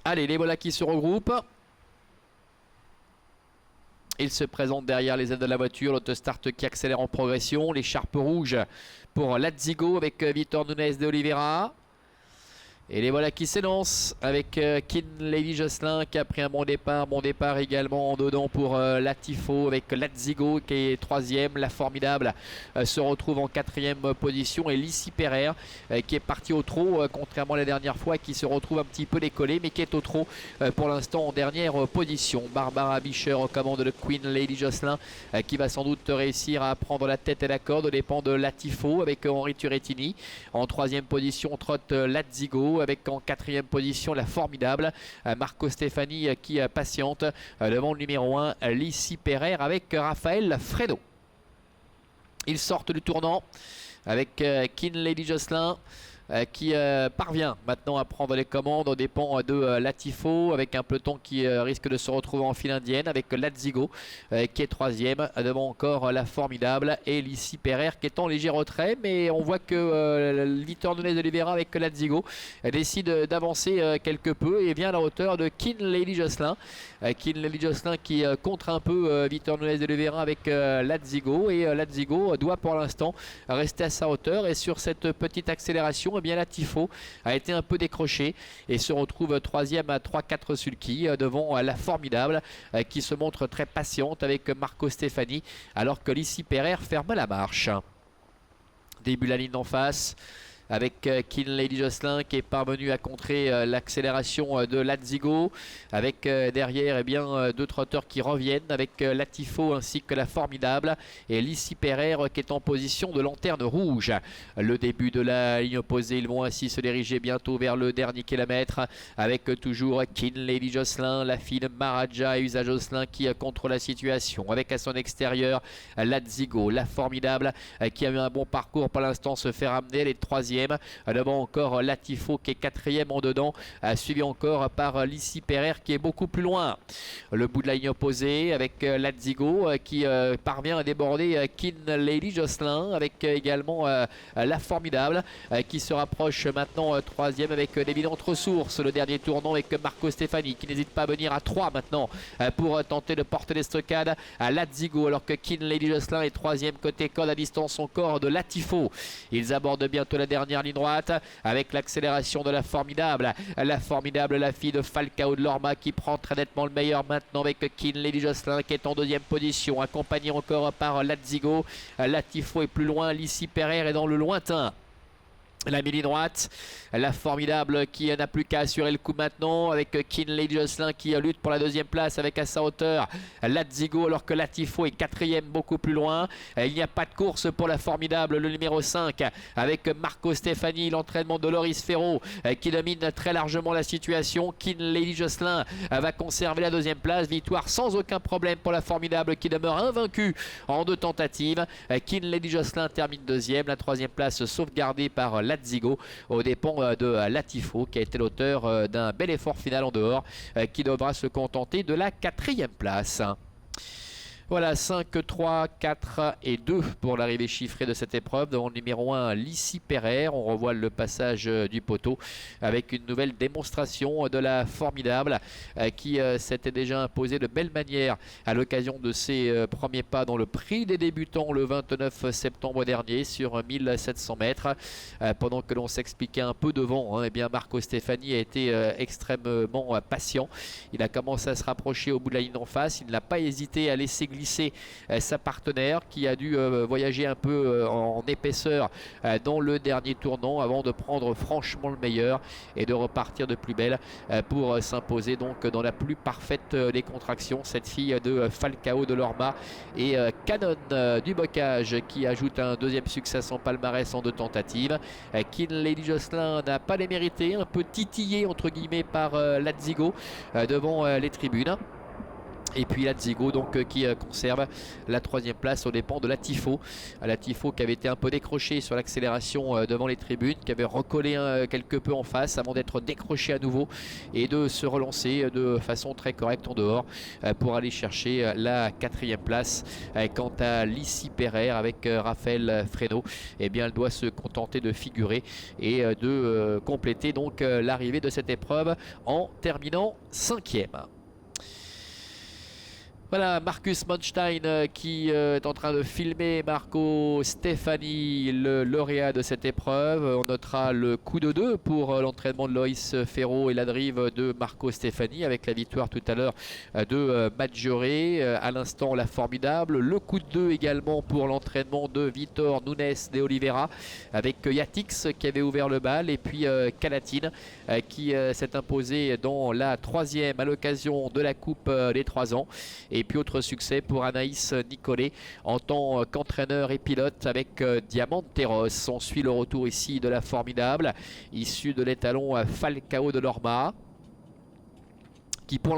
Allez, les voilà qui se regroupent. Il se présente derrière les ailes de la voiture, l'autostart qui accélère en progression. L'écharpe rouge pour Lazzigo avec Vitor Nunes de Oliveira. Et les voilà qui s'élancent avec Kin Lady Jocelyn qui a pris un bon départ. Bon départ également en dedans pour Latifo avec Lazzigo qui est troisième. La Formidable se retrouve en quatrième position. Et Lissi Pereire qui est parti au trot contrairement à la dernière fois, qui se retrouve un petit peu décollé mais qui est au trot pour l'instant en dernière position. Barbara Bischer aux commandes de Queen Lady Jocelyn qui va sans doute réussir à prendre la tête et la corde aux dépens de Latifo avec Henri Turettini. En troisième position trotte Lazzigo, avec en quatrième position la Formidable Marco Stefani qui patiente devant le numéro 1 Lissi Pereire avec Raphaël Fredo. Ils sortent du tournant avec Kin Lady Jocelyn qui parvient maintenant à prendre les commandes aux dépens de Latifo, avec un peloton qui risque de se retrouver en file indienne avec Lazzigo qui est troisième, devant encore la Formidable et Lissi Pereire qui est en léger retrait, mais on voit que Vitor Nunes de Oliveira avec Lazzigo décide d'avancer quelque peu et vient à la hauteur de Kin Lady Jocelyn. Kin Lady Jocelyn qui contre un peu Vitor Nunes de Oliveira avec Lazzigo, et Lazzigo doit pour l'instant rester à sa hauteur, et sur cette petite accélération eh bien Latifo a été un peu décroché et se retrouve troisième à 3-4 sulky devant la Formidable qui se montre très patiente avec Marco Stefani, alors que Lissi Pereire ferme la marche. Début la ligne d'en face avec Kin Lady Jocelyn qui est parvenu à contrer l'accélération de Lazzigo, avec derrière deux trotteurs qui reviennent avec Latifo ainsi que la Formidable, et Lissi Pereire qui est en position de lanterne rouge. Le début de la ligne opposée, ils vont ainsi se diriger bientôt vers le dernier kilomètre avec toujours Kin Lady Jocelyn, la fine Maraja et Usa Jocelyn qui contrôle la situation, avec à son extérieur Lazzigo, la Formidable qui a eu un bon parcours pour l'instant, se fait ramener, les troisièmes. Devant encore Latifo qui est quatrième en dedans, suivi encore par Lissi Pereire qui est beaucoup plus loin. Le bout de la ligne opposée avec Lazzigo qui parvient à déborder Kin Lady Jocelyn, avec également la Formidable qui se rapproche maintenant troisième avec d'évidentes ressources. Le dernier tournant avec Marco Stefani qui n'hésite pas à venir à 3 maintenant pour tenter de porter l'estocade à Lazzigo, alors que Kin Lady Jocelyn est troisième côté corde à distance encore de Latifo. Ils abordent bientôt la dernière ligne droite avec l'accélération de la Formidable. La Formidable, la fille de Falcao de Lorma, qui prend très nettement le meilleur maintenant avec Kin Lady Jocelyn qui est en deuxième position, accompagné encore par Lazzigo. Latifo est plus loin, Lissi Pereire est dans le lointain. La mini droite, la Formidable qui n'a plus qu'à assurer le coup maintenant avec Kin Lady Jocelyn qui lutte pour la deuxième place avec à sa hauteur Lazzigo, alors que Latifo est quatrième beaucoup plus loin. Il n'y a pas de course pour la Formidable, le numéro 5 avec Marco Stefani, l'entraînement de Loris Ferro qui domine très largement la situation. Kin Lady Jocelyn va conserver la deuxième place, victoire sans aucun problème pour la Formidable qui demeure invaincue en 2 tentatives. Kin Lady Jocelyn termine deuxième, la troisième place sauvegardée par Lazzigo aux dépens de Latifo qui a été l'auteur d'un bel effort final en dehors, qui devra se contenter de la 4e place. Voilà, 5, 3, 4 et 2 pour l'arrivée chiffrée de cette épreuve. Devant le numéro 1, Lissi Pereire. On revoit le passage du poteau avec une nouvelle démonstration de la Formidable qui s'était déjà imposée de belle manière à l'occasion de ses premiers pas dans le prix des débutants le 29 septembre dernier sur 1700 mètres. Pendant que l'on s'expliquait un peu devant, eh bien Marco Stefani a été extrêmement patient. Il a commencé à se rapprocher au bout de la ligne d'en face. Il n'a pas hésité à laisser glisser sa partenaire qui a dû voyager un peu en épaisseur dans le dernier tournant avant de prendre franchement le meilleur et de repartir de plus belle pour s'imposer donc dans la plus parfaite des contractions, cette fille de Falcao de Lorma et Canon du Bocage qui ajoute un deuxième succès à son palmarès en 2 tentatives. Kin Lady Jocelyn n'a pas les mérités, un peu titillé entre guillemets par Lazzigo devant les tribunes. Et puis la Zigo donc qui conserve la 3e place aux dépens de la Tifo. La Tifo qui avait été un peu décrochée sur l'accélération devant les tribunes, qui avait recollé quelque peu en face avant d'être décroché à nouveau et de se relancer de façon très correcte en dehors pour aller chercher la 4e place. Quant à Lissy Perrer avec Raphaël Fresneau, eh bien elle doit se contenter de figurer et de compléter donc l'arrivée de cette épreuve en terminant 5e. Voilà, Marcus Monstein qui est en train de filmer Marco Stefani, le lauréat de cette épreuve. On notera le coup de 2 pour l'entraînement de Loïs Ferro et la drive de Marco Stefani avec la victoire tout à l'heure de Maggiore. À l'instant, la formidable. Le coup de 2 également pour l'entraînement de Vitor Nunes de Oliveira avec Yatix qui avait ouvert le bal et puis Calatine qui s'est imposé dans la 3e à l'occasion de la Coupe des 3 ans. Et puis autre succès pour Anaïs Nicolet en tant qu'entraîneur et pilote avec Diamanteros. On suit le retour ici de la formidable, issue de l'étalon Falcao de Norma, qui pour